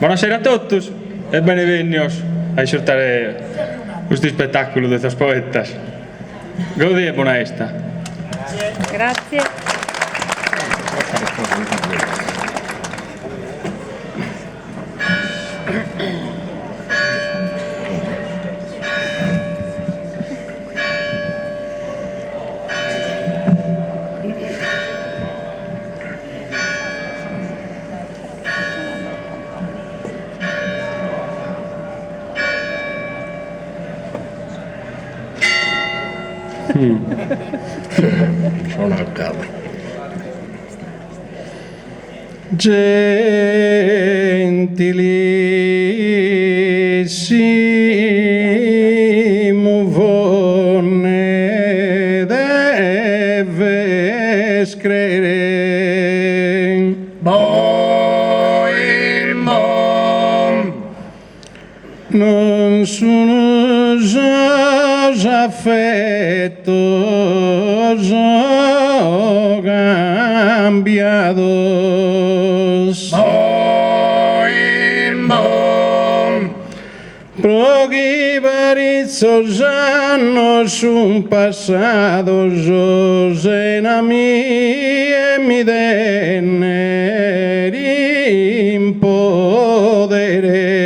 Buonasera a tutti e benvenuti a ascoltare questo spettacolo di questi poetas. Godi e buona esta. Grazie. Sono al capo. Gentilissimo vonne deves credere. Non sono già affetto, cambiados. Pochi varizzos años son pasados, en a mí mi tener in podere.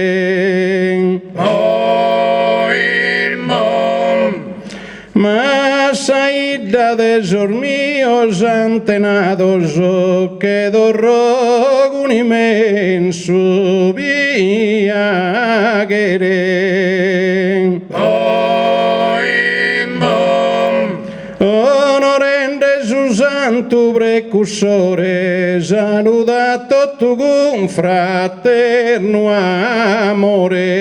Más allá de esos míos antenados, quedó rogo un inmenso viaje. Onorende su santo precursore, saludato tu con fraterno amore.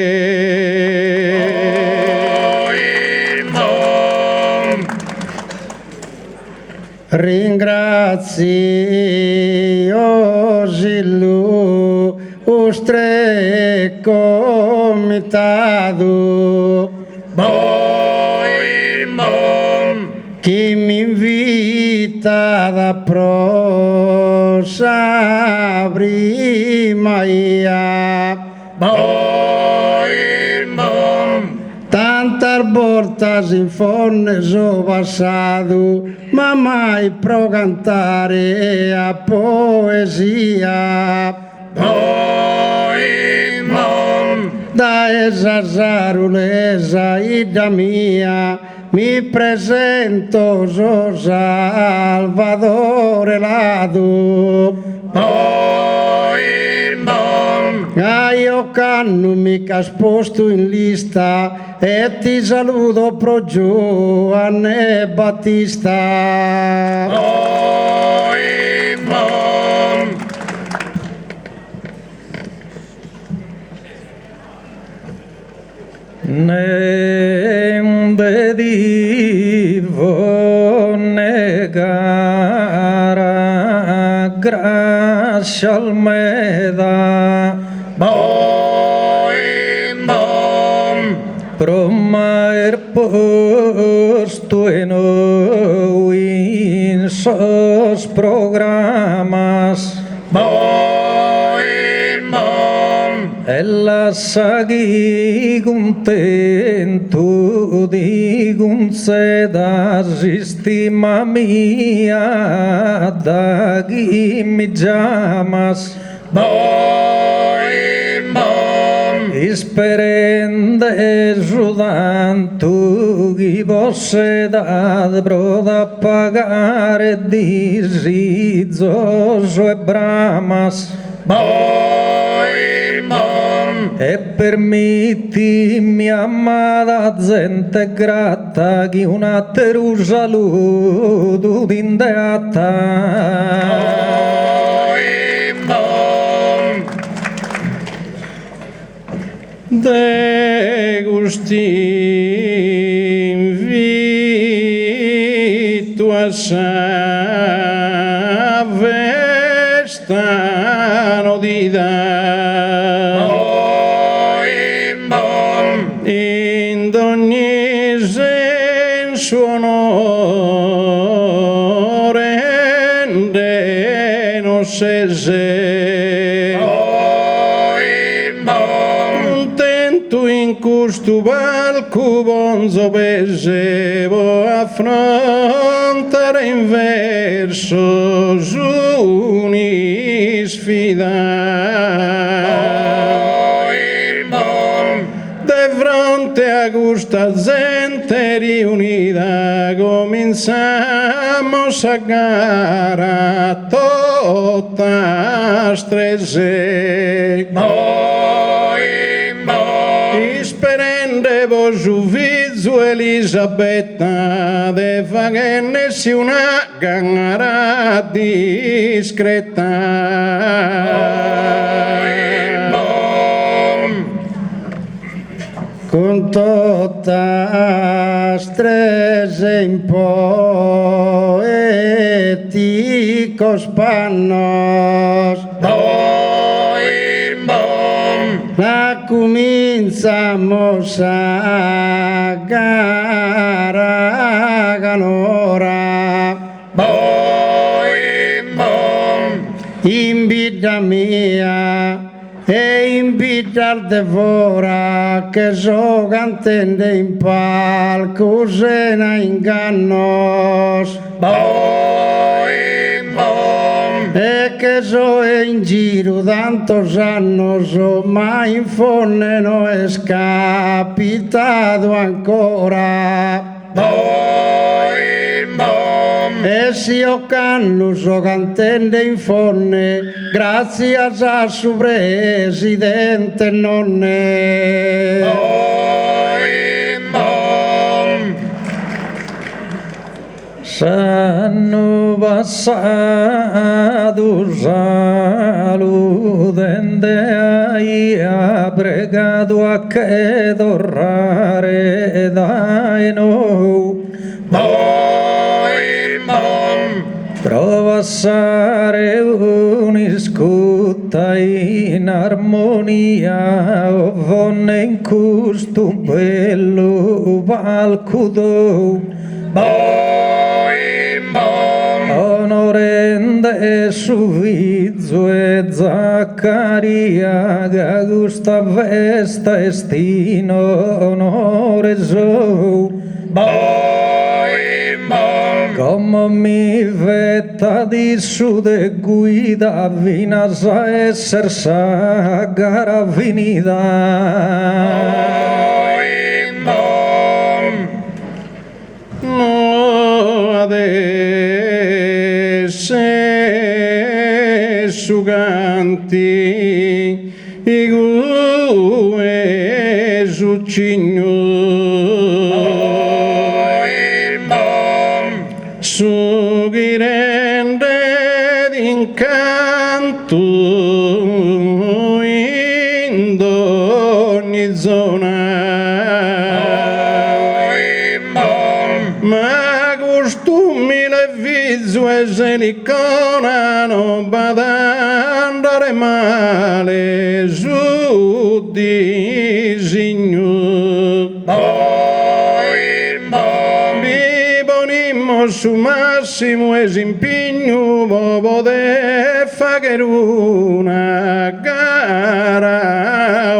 Ringrazio illustre comitato che mi invita da prosa prima tantas voltas in fonne so passato, ma mai pro cantare a poesia. Da esa zarulesa ida mia, mi presento so Salvatore Lado. Io canno mica sposto in lista e ti saluto pro Giovanni Battista. Ne devo negare grazie al Meda. Promaer posto en in sos programas. Ella sagui contento di conceda stima mia da chi mi chiamas. Isperende giudantu chi posse da broda pagare disizzoso e bramas. E permettimi amata gente grata che una teru saluto d'indeata. De gusti invito a sa festa nodida. In ogni senso onore de non se custo palco bonzo pesevo affrontare in verso giuni de fronte a questa gente riunita cominciamos a gara tutta strese sperende po giuvizio Elisabetta de fagenesi una gangara discreta con tutta strese in poeticos pannos la cominciamos a gara ganora in vita mia e in vita al devora che so cantende in palco sena ingannos e che so in giro tantos annos ma in fondo no es capitato ancora e si io canno so cantende in fonne grazie a su presidente nonne s'hanno passato saludende ai ha pregato a che tornare dai noi Provassare un'iscutta in armonia vonne in questo bello palco onorende su Vizio e Zaccaria che questa festa è stino onore so come mi vetta di su de guida vina sa esser sa gara finita no adesso canti i gue su su chi rende d'incanto in ogni zona ma costumi le vizue se li conano bada andare male su disegno su massimo esimpegno poter fare una gara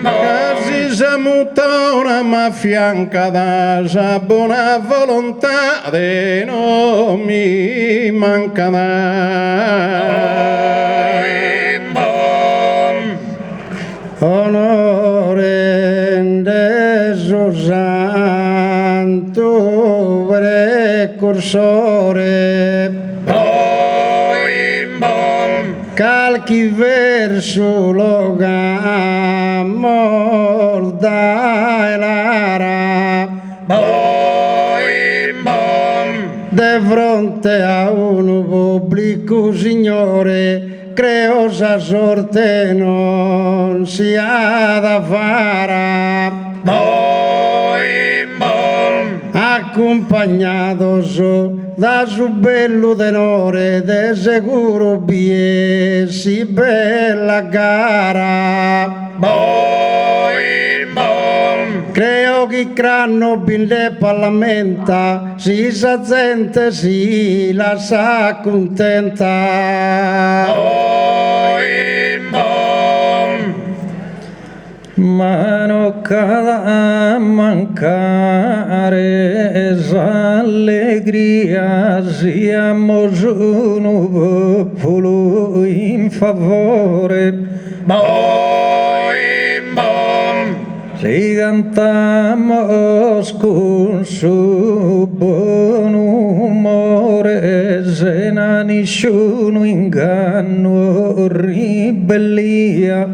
quasi samuta una ma fianca da sa buona volontà de non mi manca santo precursore calchi verso l'amor dai lara de fronte a un pubblico signore creo sa sorte non si ha da fare accompagnados da su bello tenore de sicuro si bella gara creo che cranno binde parlamenta si sa gente si la sa contenta cada mancare allegria siamo un popolo in favore. Si cantamos con su buon umore, se non nessuno inganno o ribellia.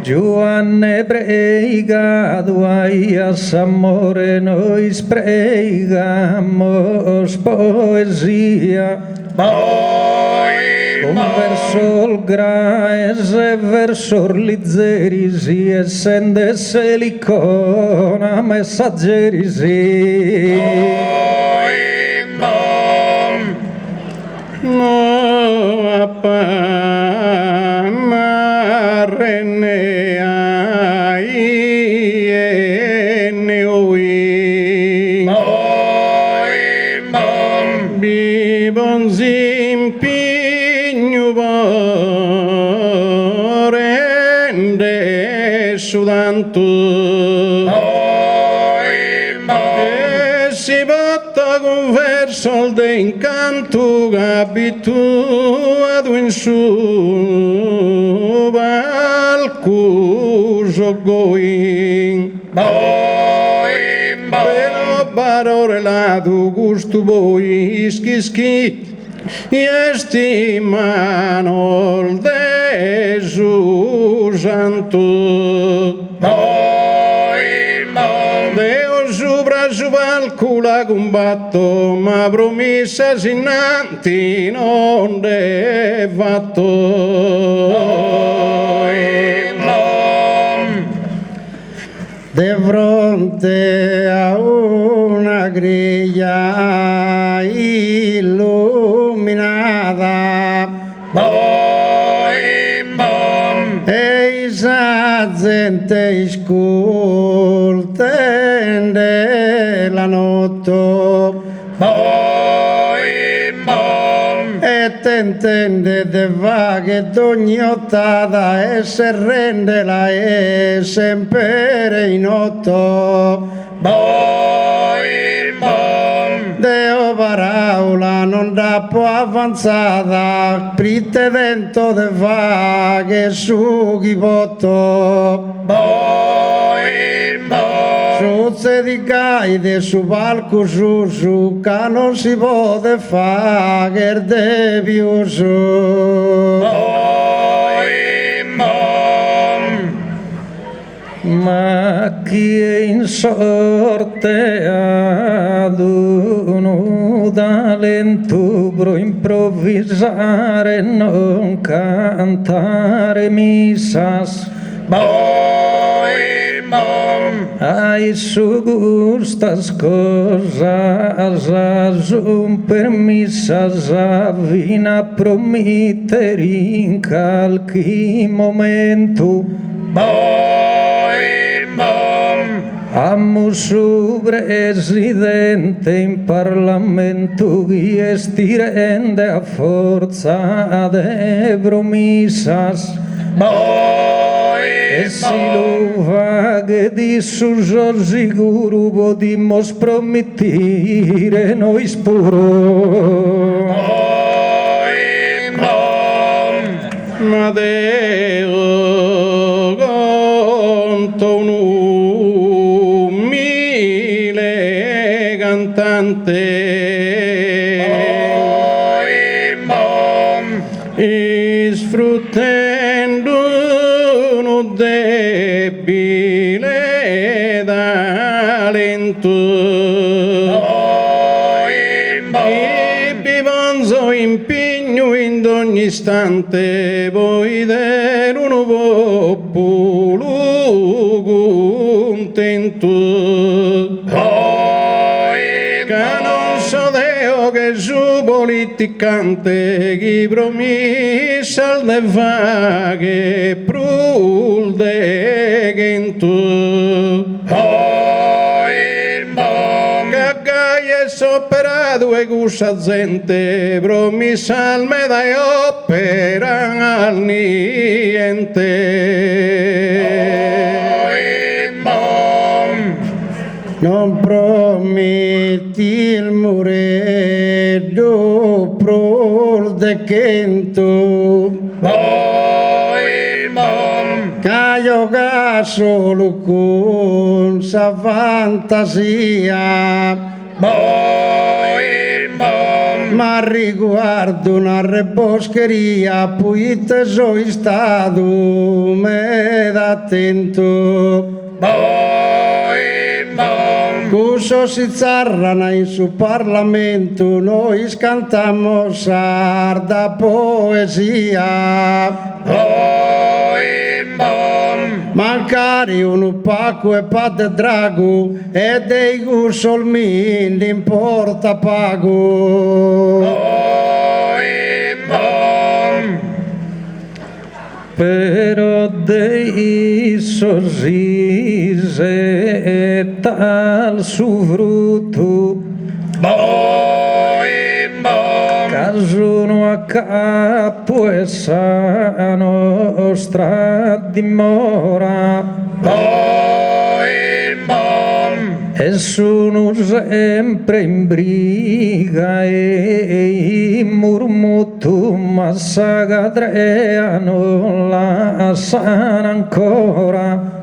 Giovanni pregado a amore, noi spregamos poesia. Un verso il graese, verso l'Izzeri, si essende l'icona messaggeri, sì. No appamarrene ai noi. Bibon zimpignu vorende sudantu. E si batta con verso de incanto abituado in su balcuso going. Pero parore la du gusto voi iski y estimanol de su santo. Deo subra su balcula combatto, ma promessa innanti non è fatto. De fronte a una griglia illuminata e la gente ascolta la notte e t'intende de vaghe d'ogni ottava e se rende la e sempre in otto. Deo paraula non dà po' avanzata, prite dentro de vaghe su chibotto. Suzze di caide su palco su che non si può fare de più su. Ma chi è in sorte ad uno talento pro improvvisare, non cantare missas. Ai su gustas cosas un permissas vina prometter in qualche momento. Amo su presidente in Parlamento che rende a forza de promissas. E si lo fa che di su sicuro podimos promettere noi spuro. Ma Deo conto un umile cantante sfruttando un debile talento e vivanzo impegno in ogni istante voi der uno popolo contento che non so Deo che su politicante chi promessa al de vaghe prul de gento operato e gusta gente promessa al me da opera al niente metti il mureddo pro de kento Caio solo con sa fantasia ma riguardo una reboscheria poi te sono stato me attento Cuso si zarrana in su Parlamento noi cantiamo sarda poesia Mancari un Paco e Padre Drago e dei gusolmin importa pago Però dei sorrisi e tal su frutto Casuno a capo e sa nostra dimora e sono sempre in briga e murmuto ma sagadrea non la sanno ancora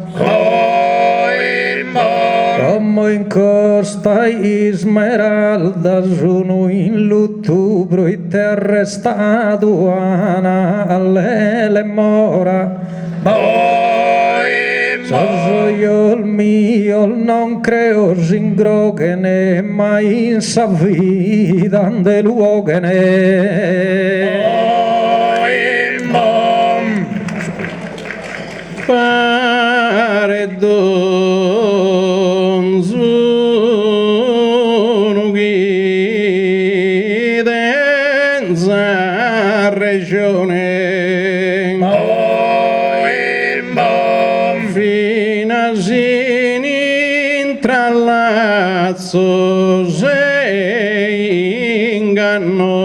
Come in costa Ismeralda sono in luttubro e te arrestato alle mora So io il mio non creo in grogene ma in sa vita de luogene Pare don sono guidenza regione fino a intrallazzo sei inganno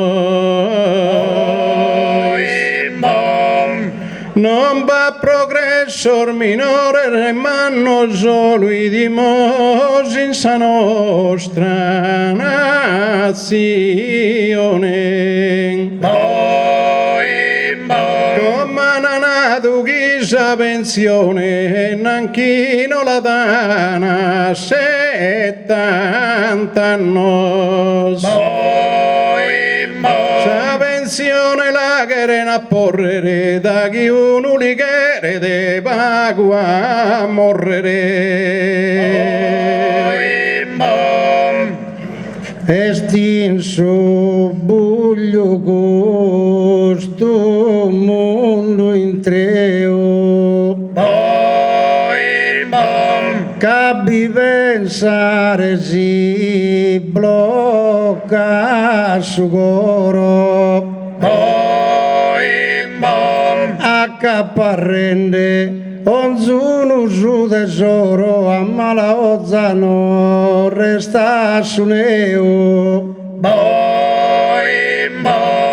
non va progressor minore manno solo i dimosi in sa nostra nazione come nato chissà pensione nanchino la dana 70 anni sa pensione la querena a porrere da chi uno li chiede de pago a morrere estinso buglio questo mondo in treo capi pensare si blocca su coro accaparrende onzuno su tesoro a malaozzano resta su neo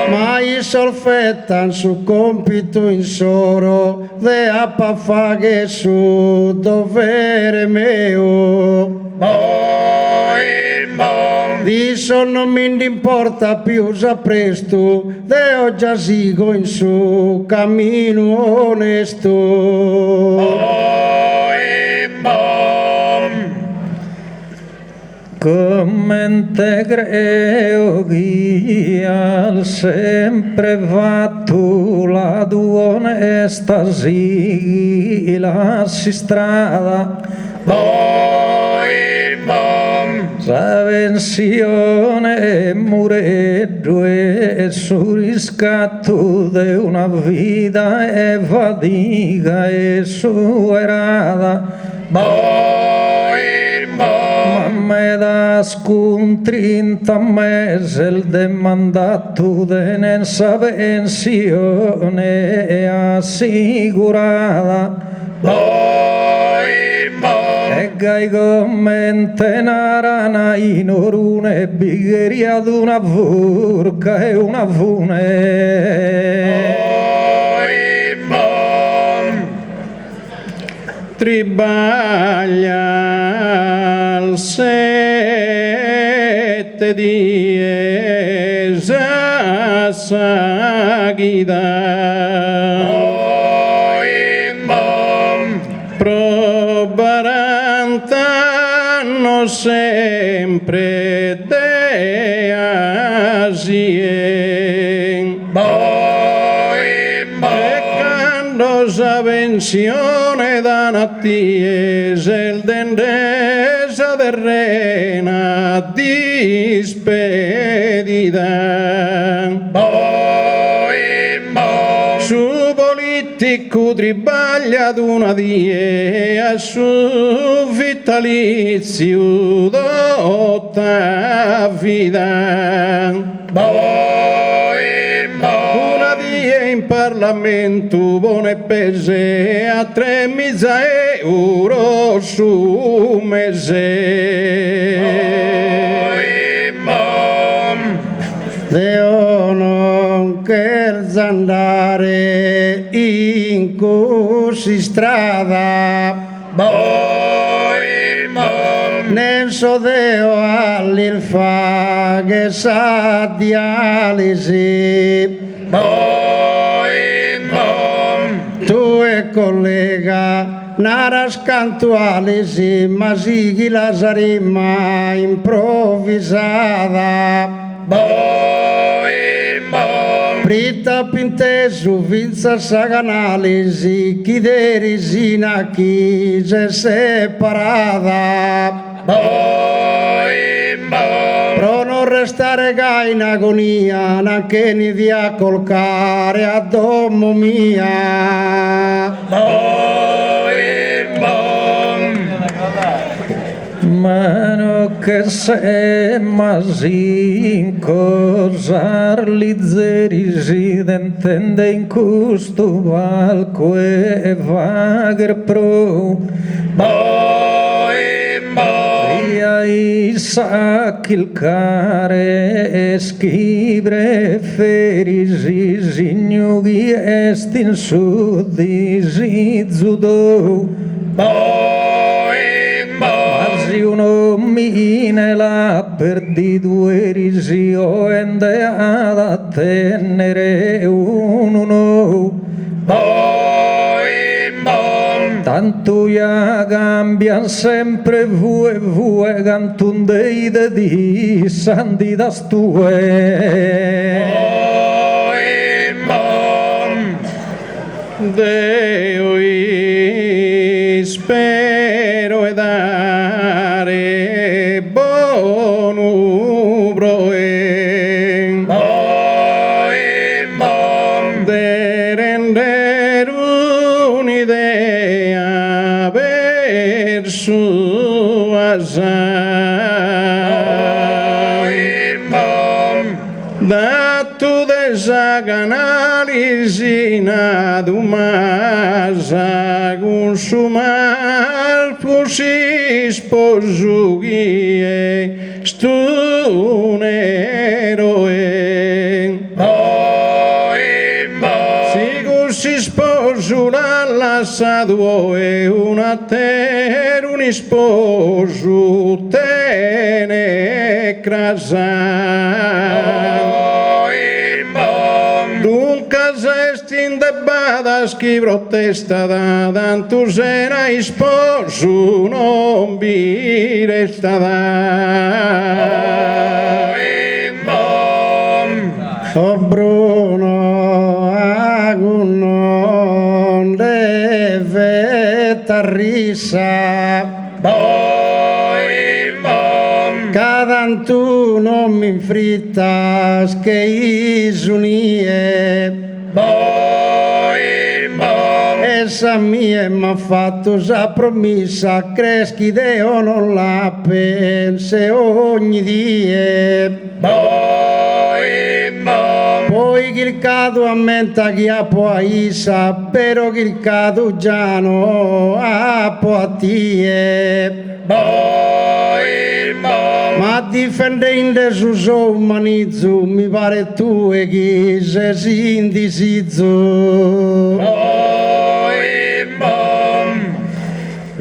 ma i solfettan su compito in soro de appafaghe su dovere meo di son non mi importa più sa presto de oggi sigo in su cammino onesto Come te creo che al sempre fatto la tua onesta sì la si strada sa pensione mureddo e su riscatto di una vita e fatica e su errata me da scun 30 mesi il demandato de sa pensione assicurata e gai commente narana in orune bigheria ad una furca e una fune tribaglia al se dies a seguida. Provaran no sempre de asien. Quando s'avvenzione da natties el dendesa de rena dispedida. Su politico tribaglia d'una die a su vitalizio dotta vida. Una die in Parlamento buone pese a 3.000 euro su mese. Deo non quer andare in così strada, nel so Deo all'il fa che sa dialisi. Tu e collega naras cantualisi, ma sighi la sarima improvvisata. Prita pintesu vinza saganalisi, chi derisina chi se separata. Pro non restare ga in agonia, neanche ni via colcare a domo mia. Mano che se masin cosar lizzerisi d'entende in custo valque vager pro. Sa kilkare esquibre ferisi signughi estin sudisi zudo. Quasi uno mine la perdi due risi o ende ad attendere uno. Tanto ya cambian sempre vue cantundeide di sandidas tue. Deo spero e dare buon broe de rendere un'idea verso dato desaganalisi na dumasa consumar fusi sposugie stuneroe sigo si sposo la saduoe una ter un sposo tene crasa. Dunque in debada scrivo testa da dantusena sposo non vi resta da. O Bruno agunon deve tarrisa. Cadantu non mi frittas che isunie. Essa mia m'ha fatto sa promessa, creschi Deo non la pense ogni die. Poi il cado ammenta chi ha poaisa, però il cado già no ha poatie. Ma difendendo su suo umanizzo, mi pare tu e chi se si indisizzo.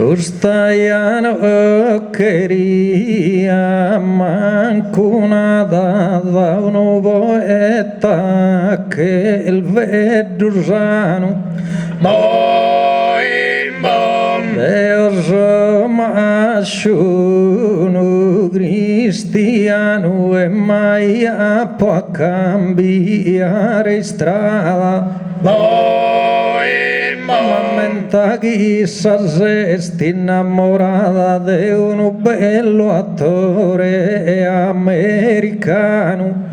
Costaiano quería mancunada da un poeta che il vedusano Deus masciuno cristiano e mai può cambiare strada Mamma chissà se sti innamorata di un bello attore americano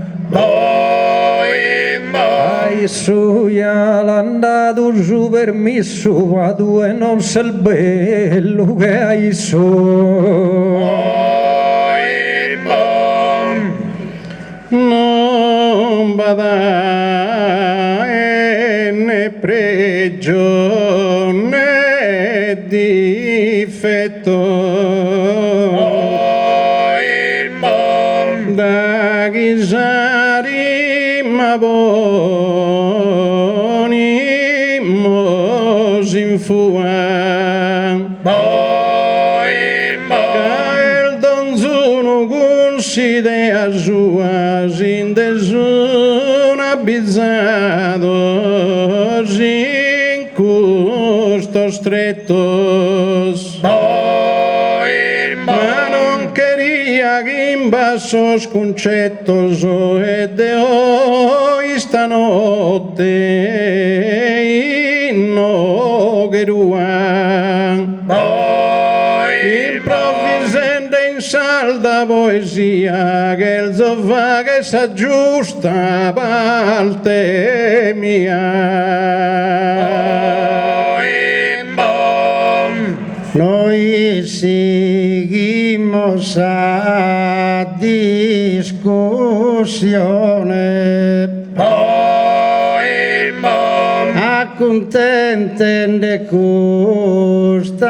Ai suia l'andato su permesso vado e non sa il bello che hai su non bada né pregio né difetto da ghisari ma boni mos in fua il donzuno considea sua sin desuna bizzados in custos strettos ma non quería que en vasos concettos e de hoy esta notte in Noguerua improvvisamente in salda poesia che il zoffa che s'aggiusta parte mia noi seguimos a discussione accontenten de custa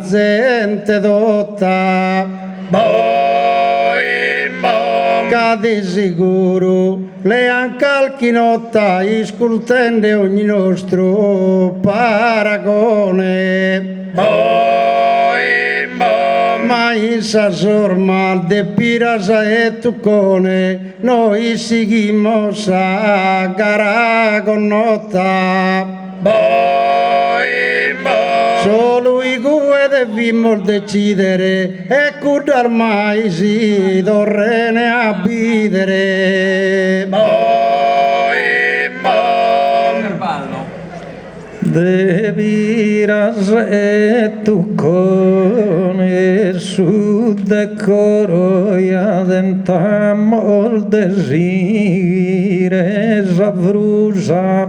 gente dotta che di sicuro le ancalchinotta iscultende ogni nostro paragone ma in sa sorma de pirasa e tucone noi seguimos a Garagonota solo i due debimos decidere e cudar mai si dorrene abidere Deviras e tu con su decoro y adentamos desires avrusa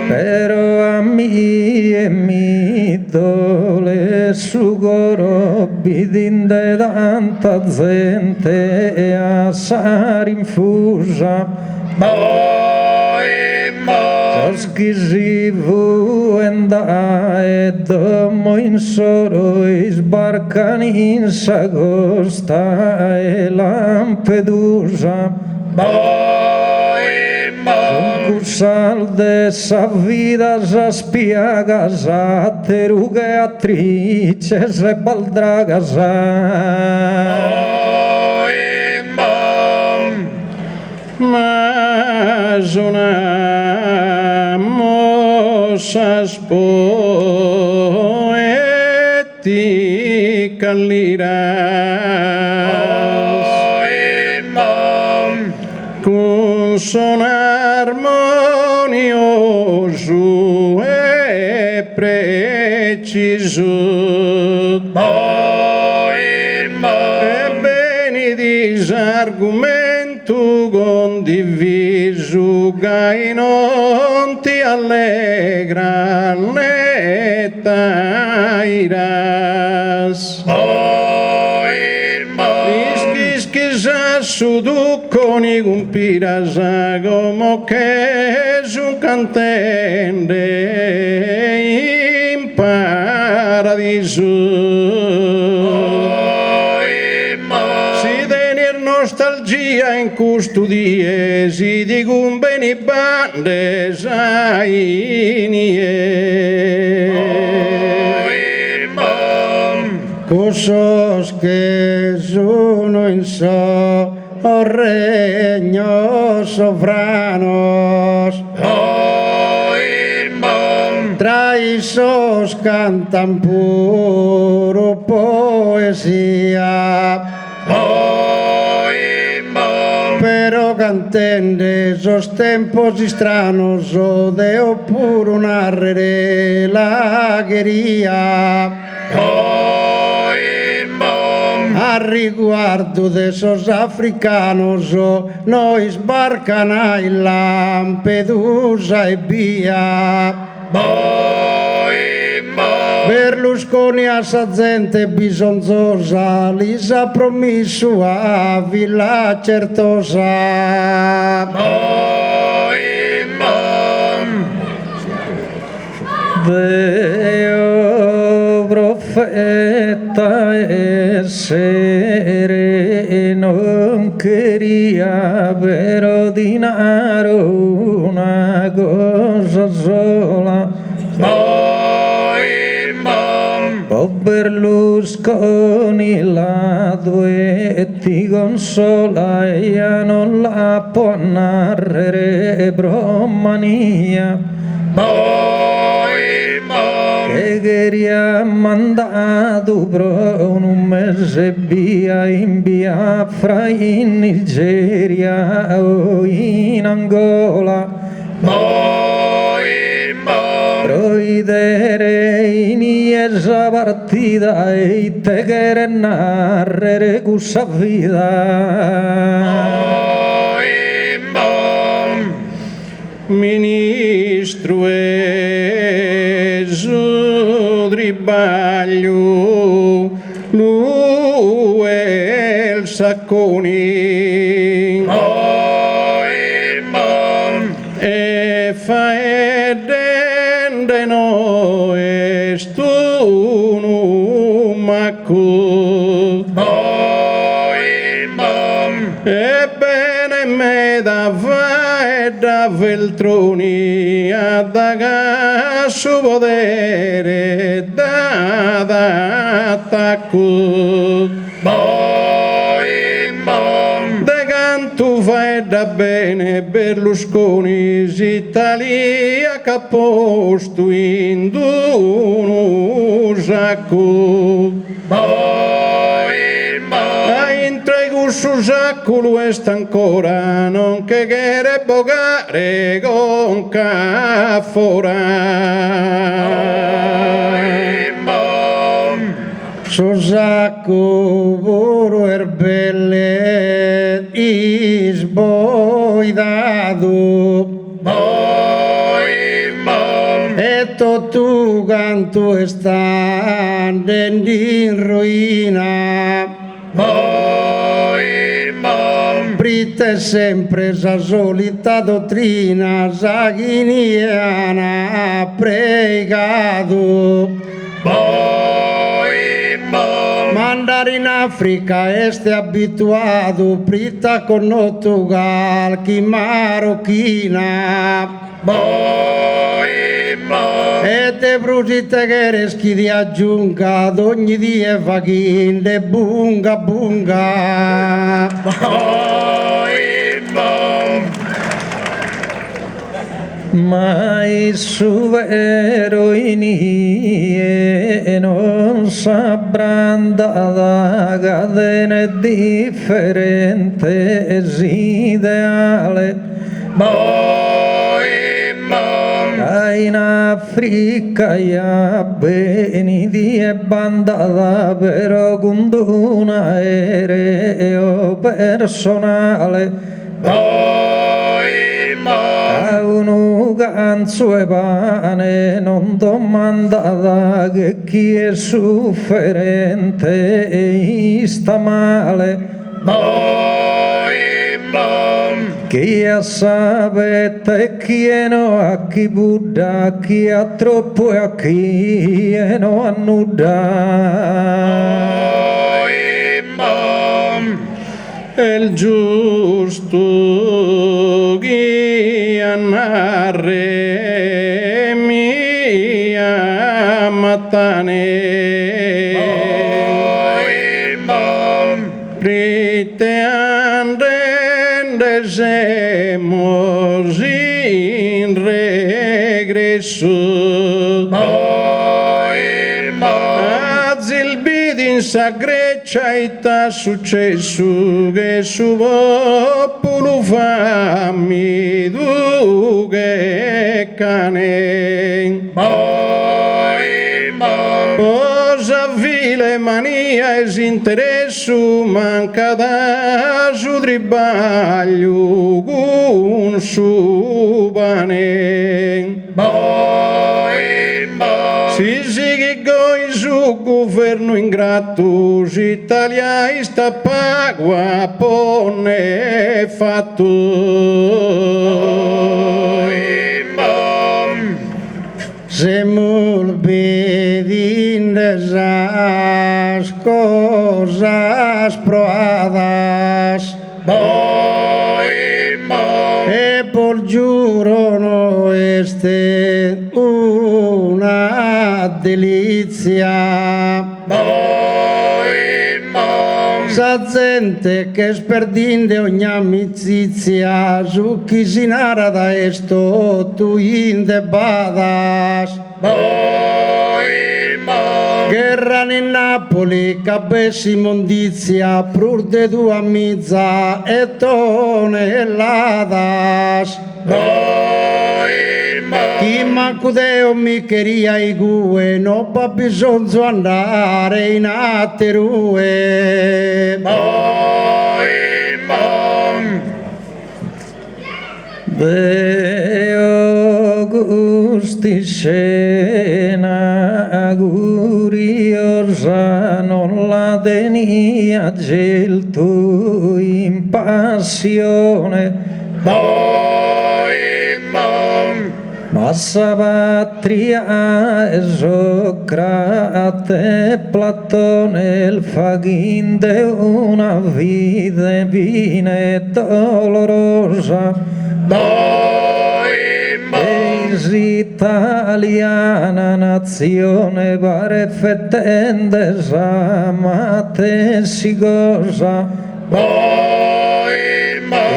pero a mí e mi dole su goro bidin de tanta gente a sar infusa Che si vuenda e domo in soro sbarcan in Sagosta e Lampedusa Concursal de sa vida sa spiagas a teruge attrices e baldragas mas una mossa poetica liras con son armonioso e preciso e bene disargumento condiviso che non ti allegra né tairas rischi che su ducconi compiras come che su cantende in paradiso nostalgia in custodie si dicono bene bande sai nie sos que sono in regno sovrano. Tra i sos cantan puro poesia. Pero cantende esos tempos stranos o de puro narrere la gueria. A riguardo de esos africanos noi sbarcan a Lampedusa e via. Berlusconi a sa gente bisognosa li ha promesso a Villa Certosa. Deo profeta essere non queria per dinaro una cosa sola. O Berlusconi la due ti consola e io non la può narrare bromania. Che ha mandato per un mese via in Biafra, in Nigeria o in Angola. Proidere in esa partita e te che narrere questa vita. Ministro e Sudribaglio, lui è il Sacconi. E fa edende noi stu macco. Ebbene me da va e da Veltroni a da su podere da attacco. De canto fa e da bene Berlusconi s'Italia che ha posto in un sacco. Su sacco l'Uest ancora non che chiede bogare con caffora. Su sacco puro erbelle isboidato. E tu canto stand in ruina. Brite sempre sa solita dottrina saghiniana ha pregato. Mandare in Africa este abituato, prita con Portugal, chi marocchina. E te brusite che reschi di aggiunga, d'ogni dia vaghin de bunga bunga. Mai su vero inie non s'abbranda da cadene differente ideale. In Africa ya beni di bandata però con un aereo personale. A uno ganzo e pane non domandata che chi è sofferente e sta male. Chi sapete chi è no a chi Buddha, chi ha troppo e a chi è no a nuda. Il giusto chi narre mia matane. andresemos in regresso. A zilbidi in sa Grecia ita successo che su popolo fammi che cane. Cosa vile mania es interessu manca da su tribaglio con su pane. Si che goi su governo ingrato italiani sta pagua pone fatto. Se mulbidin esas cosas proadas e por giuro no este una delizia. Sa gente che sperdinde ogni amicizia su chi si narada esto tu inde badas. Guerra in Napoli, cabessi immondizia, prur de tua mizza e toneladas. Chi mancudeo mi queria igue, non ha bisogno andare in aterue. Deo gusti scena curiosa non la tenia gelto in passione. Ma sa patria e Socrate e Platone il faghin de una vita vina e dolorosa. Eis italiana nazione pare fettende samate si cosa.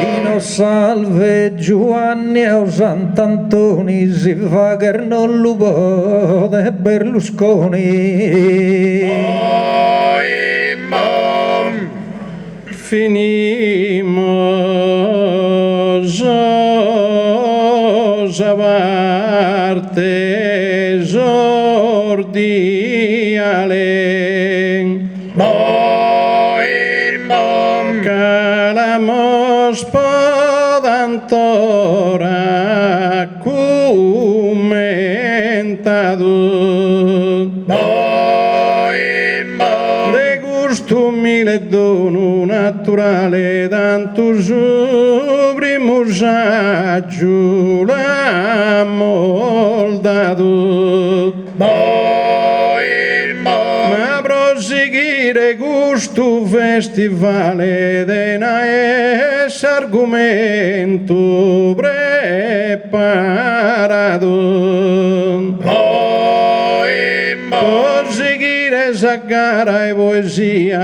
Ino salve Giovanni e Sant'Antoni si fa che non lo può de Berlusconi. Finimos a parte esordiale. Calamos podantora commentado. De gusto mille dono naturale tanto subrimus aggiula moldato. Ma proseguire gusto festivale de naes argomento preparato. Proseguire sa gara e poesia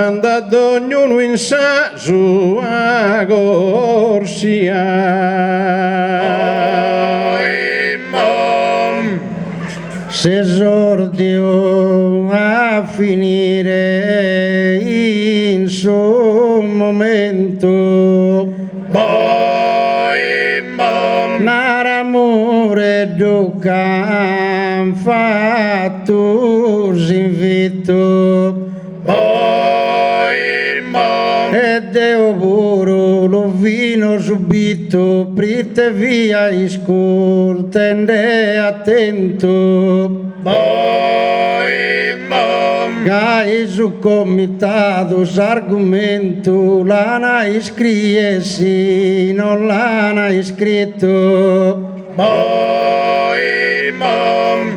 andando ognuno in sa sua corsia. S'esordio a finire in suo momento. N'amore ducan fatto invito. E Deo puro lo vino subito, prite via iscurtende attento. Gai su comitato s'argomento, l'ana iscriesi, non l'ana iscritto.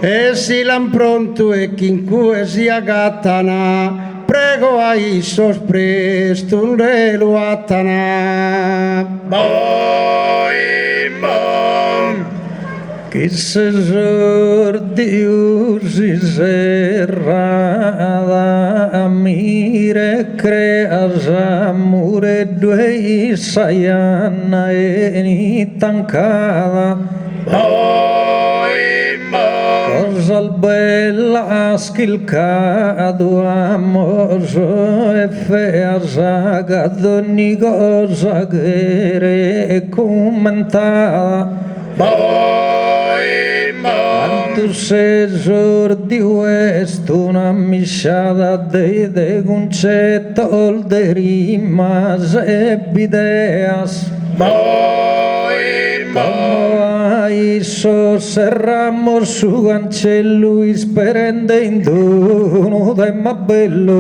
E si l'han pronto e chiunque sia gattana, prego a issos presto un relo attana. che se sordiusi serrada mire creas amore due sayana e ni tancada cosa bella schilcado amoso e feasa ogni cosa che re commentata tu sei sordi questo una misciata de concetto de rimas e bideas Isso serramo su cancello sperende in dono del ma bello